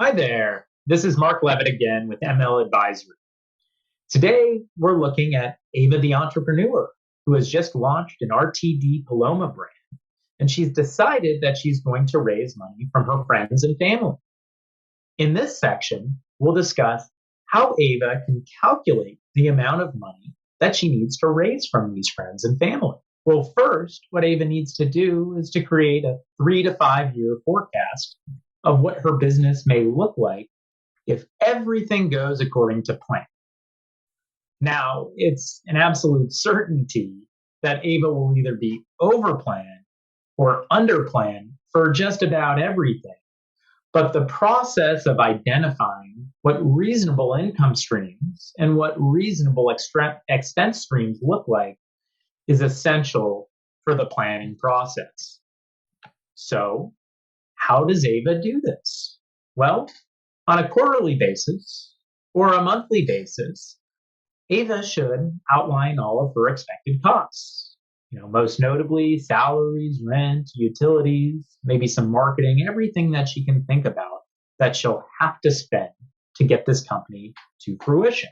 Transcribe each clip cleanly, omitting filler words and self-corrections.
Hi there. This is Marc Levit again with ML Advisory. Today, we're looking at Ava the entrepreneur, who has just launched an RTD Paloma brand, and she's decided that she's going to raise money from her friends and family. In this section, we'll discuss how Ava can calculate the amount of money that she needs to raise from these friends and family. Well, first, what Ava needs to do is to create a 3 to 5 year forecast of what her business may look like if everything goes according to plan. Now, it's an absolute certainty that Ava will either be overplanned or underplanned for just about everything. But the process of identifying what reasonable income streams and what reasonable expense streams look like is essential for the planning process. So, how does Ava do this? Well, on a quarterly basis or a monthly basis, Ava should outline all of her expected costs. Most notably salaries, rent, utilities, maybe some marketing, everything that she can think about that she'll have to spend to get this company to fruition.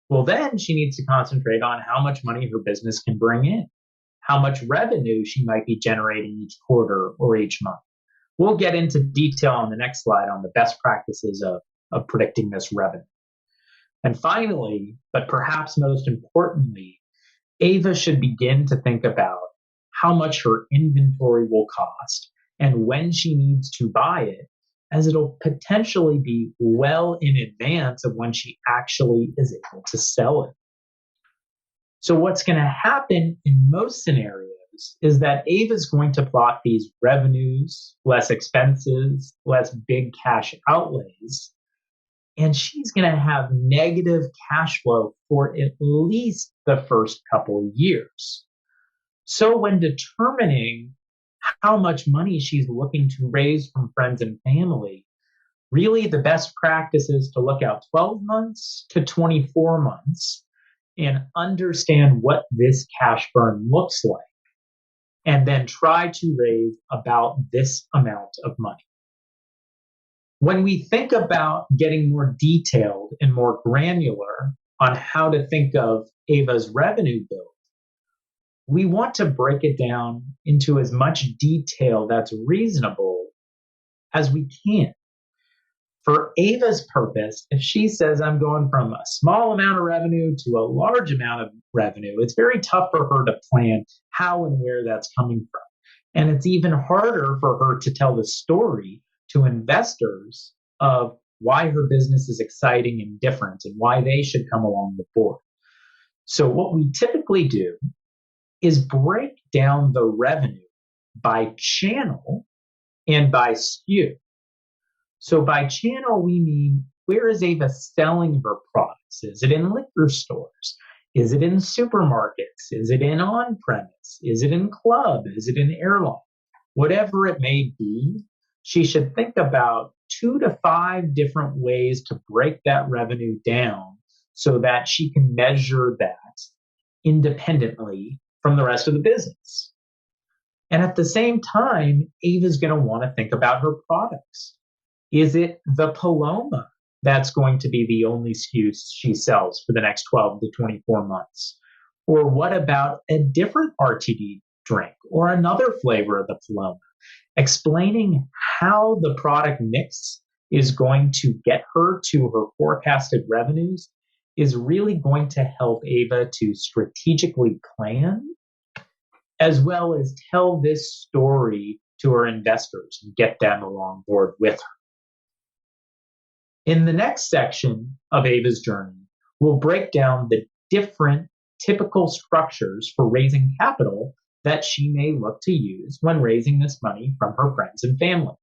Well, then she needs to concentrate on how much money her business can bring in, how much revenue she might be generating each quarter or each month. We'll get into detail on the next slide on the best practices of predicting this revenue. And finally, but perhaps most importantly, Ava should begin to think about how much her inventory will cost and when she needs to buy it, as it'll potentially be well in advance of when she actually is able to sell it. So what's going to happen in most scenarios is that Ava's going to plot these revenues, less expenses, less big cash outlays, and she's going to have negative cash flow for at least the first couple of years. So when determining how much money she's looking to raise from friends and family, really the best practice is to look out 12 months to 24 months and understand what this cash burn looks like, and then try to raise about this amount of money. When we think about getting more detailed and more granular on how to think of Ava's revenue build, we want to break it down into as much detail that's reasonable as we can. For Ava's purpose, if she says, I'm going from a small amount of revenue to a large amount of revenue, it's very tough for her to plan how and where that's coming from. And it's even harder for her to tell the story to investors of why her business is exciting and different and why they should come along the board. So what we typically do is break down the revenue by channel and by SKU. So by channel, we mean, where is Ava selling her products? Is it in liquor stores? Is it in supermarkets? Is it in on-premise? Is it in club? Is it in airline? Whatever it may be, she should think about 2 to 5 different ways to break that revenue down so that she can measure that independently from the rest of the business. And at the same time, Ava's going to want to think about her products. Is it the Paloma that's going to be the only SKU she sells for the next 12 to 24 months? Or what about a different RTD drink or another flavor of the Paloma? Explaining how the product mix is going to get her to her forecasted revenues is really going to help Ava to strategically plan, as well as tell this story to her investors and get them along board with her. In the next section of Ava's journey, we'll break down the different typical structures for raising capital that she may look to use when raising this money from her friends and family.